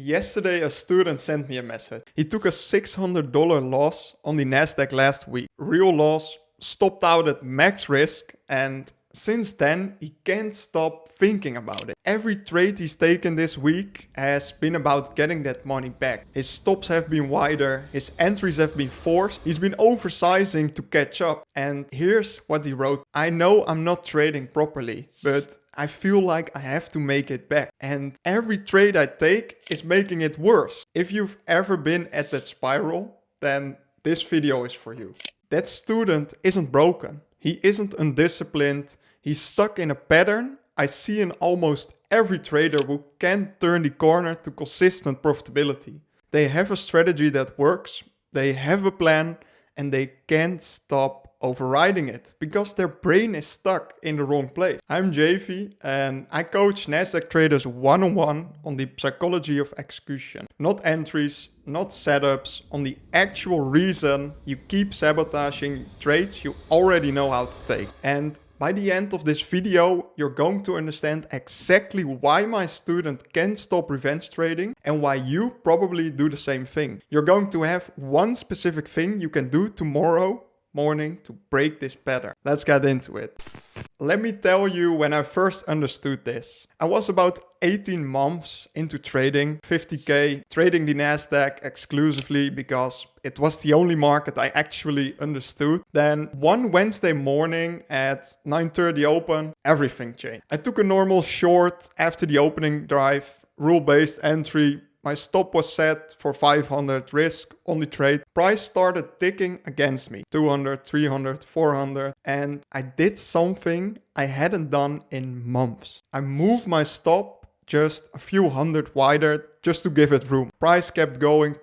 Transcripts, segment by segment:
Yesterday, a student sent me a message. He took a $600 loss on the Nasdaq last week. Real loss, stopped out at max risk, and since then, he can't stop thinking about it. Every trade he's taken this week has been about getting that money back. His stops have been wider, his entries have been forced, he's been oversizing to catch up. And here's what he wrote. I know I'm not trading properly, but I feel like I have to make it back. And every trade I take is making it worse. If you've ever been at that spiral, then this video is for you. That student isn't broken. He isn't undisciplined. He's stuck in a pattern I see in almost every trader who can't turn the corner to consistent profitability. They have a strategy that works, they have a plan, and they can't stop overriding it because their brain is stuck in the wrong place. I'm JV and I coach Nasdaq traders one-on-one on the psychology of execution. Not entries, not setups, on the actual reason you keep sabotaging trades you already know how to take. And by the end of this video, you're going to understand exactly why my student can't stop revenge trading and why you probably do the same thing. You're going to have one specific thing you can do tomorrow morning to break this pattern. Let's get into it. Let me tell you when I first understood this. I was about 18 months into trading, 50k, trading the Nasdaq exclusively because it was the only market I actually understood. Then one Wednesday morning at 9:30 open, everything changed. I took a normal short after the opening drive, rule-based entry. My stop was set for 500 risk on the trade. Price started ticking against me. 200, 300, 400. And I did something I hadn't done in months. I moved my stop just a few hundred wider just to give it room. Price kept going.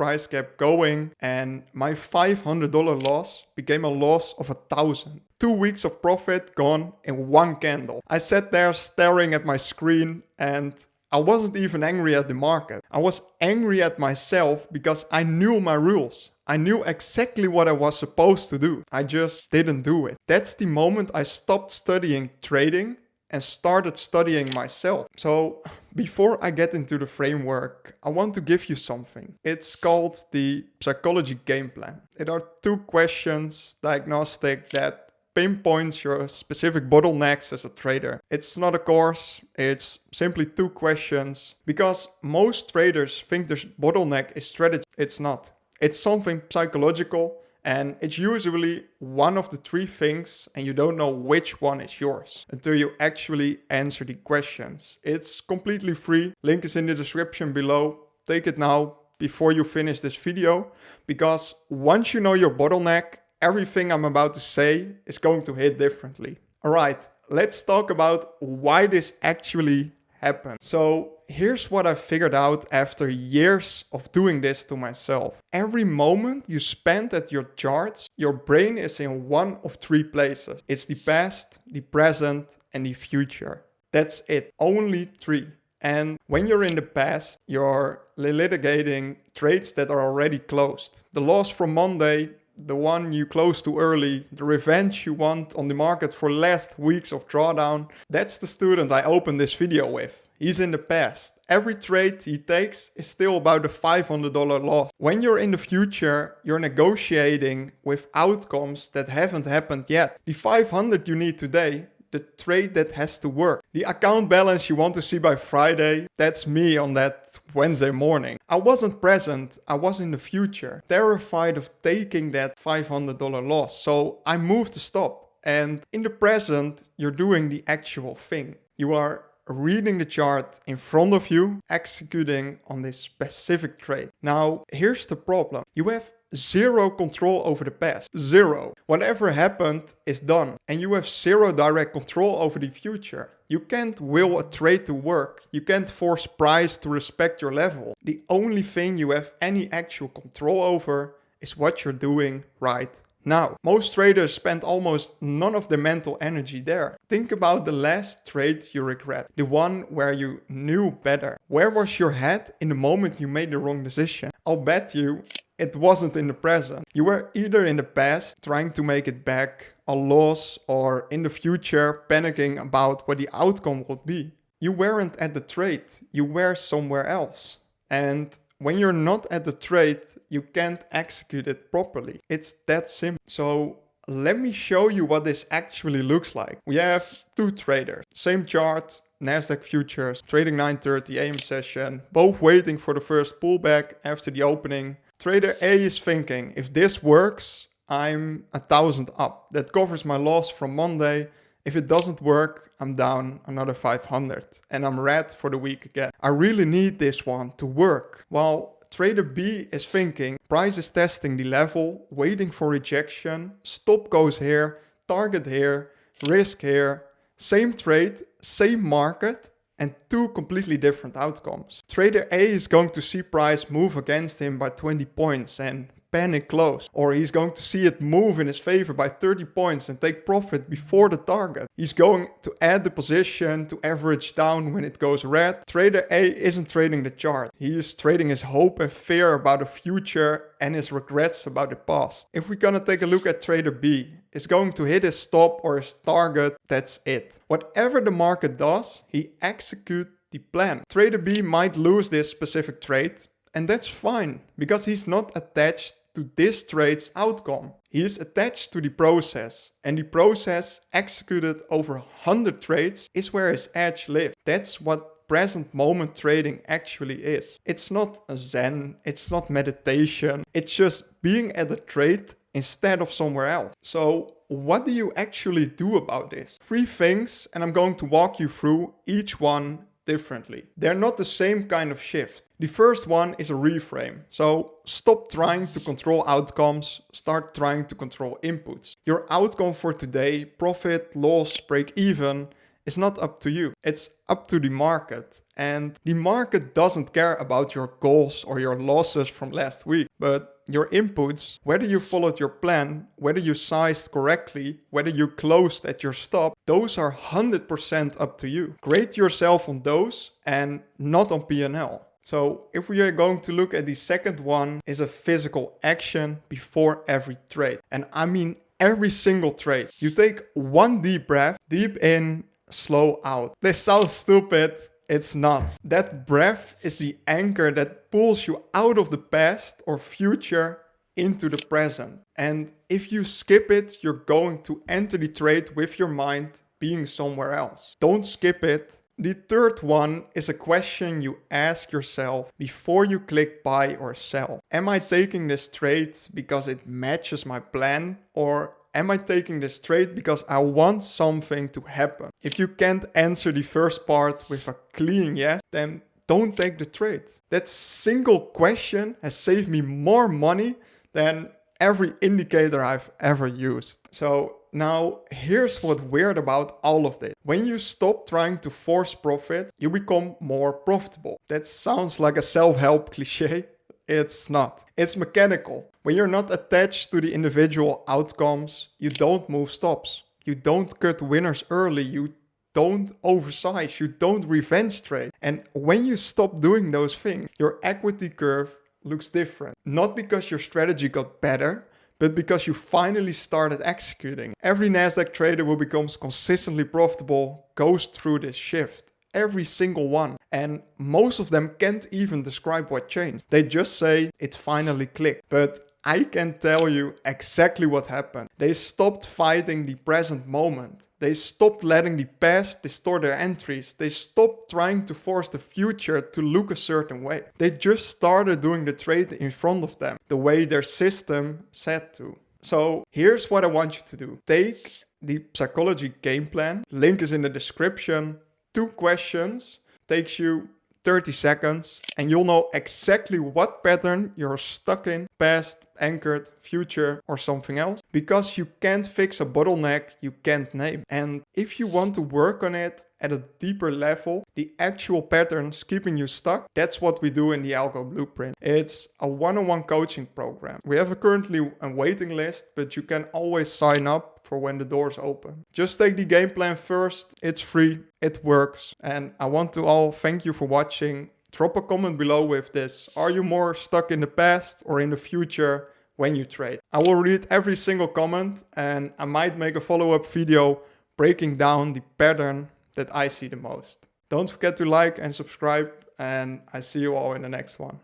And my $500 loss became a loss of 1,000. 2 weeks of profit gone in one candle. I sat there staring at my screen and I wasn't even angry at the market. I was angry at myself because I knew my rules. I knew exactly what I was supposed to do. I just didn't do it. That's the moment I stopped studying trading and started studying myself. So before I get into the framework, I want to give you something. It's called the psychology game plan. It are 2 questions, diagnostic, that pinpoints your specific bottlenecks as a trader. It's not a course, it's simply 2 questions because most traders think their bottleneck is strategy. It's not. It's something psychological and it's usually one of the 3 things and you don't know which one is yours until you actually answer the questions. It's completely free. Link is in the description below. Take it now before you finish this video because once you know your bottleneck, everything I'm about to say is going to hit differently. All right, let's talk about why this actually happened. So here's what I figured out after years of doing this to myself. Every moment you spend at your charts, your brain is in one of 3 places. It's the past, the present, and the future. That's it, only 3. And when you're in the past, you're litigating trades that are already closed. The loss from Monday, the one you closed too early, the revenge you want on the market for last weeks of drawdown. That's the student I opened this video with. He's in the past. Every trade he takes is still about a $500 loss. When you're in the future, you're negotiating with outcomes that haven't happened yet. The 500 you need today, the trade that has to work. The account balance you want to see by Friday, that's me on that Wednesday morning. I wasn't present, I was in the future, terrified of taking that $500 loss. So I moved the stop. And in the present, you're doing the actual thing. You are reading the chart in front of you, executing on this specific trade. Now, here's the problem. You have 0 control over the past. 0. Whatever happened is done. And you have 0 direct control over the future. You can't will a trade to work. You can't force price to respect your level. The only thing you have any actual control over is what you're doing right now. Most traders spend almost none of their mental energy there. Think about the last trade you regret. The one where you knew better. Where was your head in the moment you made the wrong decision? I'll bet you it wasn't in the present. You were either in the past trying to make it back, a loss, or in the future panicking about what the outcome would be. You weren't at the trade, you were somewhere else. And when you're not at the trade, you can't execute it properly. It's that simple. So let me show you what this actually looks like. We have two traders, same chart, Nasdaq futures, trading 9:30 a.m. session, both waiting for the first pullback after the opening. Trader A is thinking, if this works, I'm 1,000 up. That covers my loss from Monday. If it doesn't work, I'm down another 500 and I'm red for the week again. I really need this one to work. While trader B is thinking, price is testing the level, waiting for rejection, stop goes here, target here, risk here, same trade, same market, and two completely different outcomes. Trader A is going to see price move against him by 20 points and panic close. Or he's going to see it move in his favor by 30 points and take profit before the target. He's going to add the position to average down when it goes red. Trader A isn't trading the chart. He is trading his hope and fear about the future and his regrets about the past. If we're gonna take a look at trader B, is going to hit his stop or his target, that's it. Whatever the market does, he executes the plan. Trader B might lose this specific trade, and that's fine, because he's not attached to this trade's outcome. He is attached to the process, and the process executed over 100 trades is where his edge lives. That's what present moment trading actually is. It's not a zen, it's not meditation, it's just being at a trade instead of somewhere else. So what do you actually do about this? 3 things, and I'm going to walk you through each one differently. They're not the same kind of shift. The first one is a reframe. So stop trying to control outcomes, start trying to control inputs. Your outcome for today, profit, loss, break even, is not up to you. It's up to the market. And the market doesn't care about your goals or your losses from last week, but your inputs, whether you followed your plan, whether you sized correctly, whether you closed at your stop, those are 100% up to you. Grade yourself on those and not on P&L. So if we are going to look at the second one, is a physical action before every trade. And I mean every single trade. You take one deep breath, deep in, slow out. This sounds stupid. It's not. That breath is the anchor that pulls you out of the past or future into the present. And if you skip it, you're going to enter the trade with your mind being somewhere else. Don't skip it. The third one is a question you ask yourself before you click buy or sell. Am I taking this trade because it matches my plan, or am I taking this trade because I want something to happen? If you can't answer the first part with a clean yes, then don't take the trade. That single question has saved me more money than every indicator I've ever used. So now here's what's weird about all of this. When you stop trying to force profit, you become more profitable. That sounds like a self-help cliche. It's not. It's mechanical. When you're not attached to the individual outcomes, you don't move stops. You don't cut winners early. You don't oversize. You don't revenge trade. And when you stop doing those things, your equity curve looks different. Not because your strategy got better, but because you finally started executing. Every Nasdaq trader who becomes consistently profitable goes through this shift. Every single one. And most of them can't even describe what changed. They just say it finally clicked. But I can tell you exactly what happened. They stopped fighting the present moment. They stopped letting the past distort their entries. They stopped trying to force the future to look a certain way. They just started doing the trade in front of them, the way their system said to. So here's what I want you to do. Take the psychology game plan. Link is in the description. 2 questions. Takes you 30 seconds and you'll know exactly what pattern you're stuck in, past, anchored, future, or something else, because you can't fix a bottleneck you can't name. And if you want to work on it at a deeper level, the actual patterns keeping you stuck, that's what we do in the Algo Blueprint. It's a one-on-one coaching program. We have currently a waiting list, but you can always sign up for when the doors open. Just take the game plan first. It's free, it works. And I want to all thank you for watching. Drop a comment below with this. Are you more stuck in the past or in the future when you trade? I will read every single comment and I might make a follow-up video breaking down the pattern that I see the most. Don't forget to like and subscribe, and I see you all in the next one.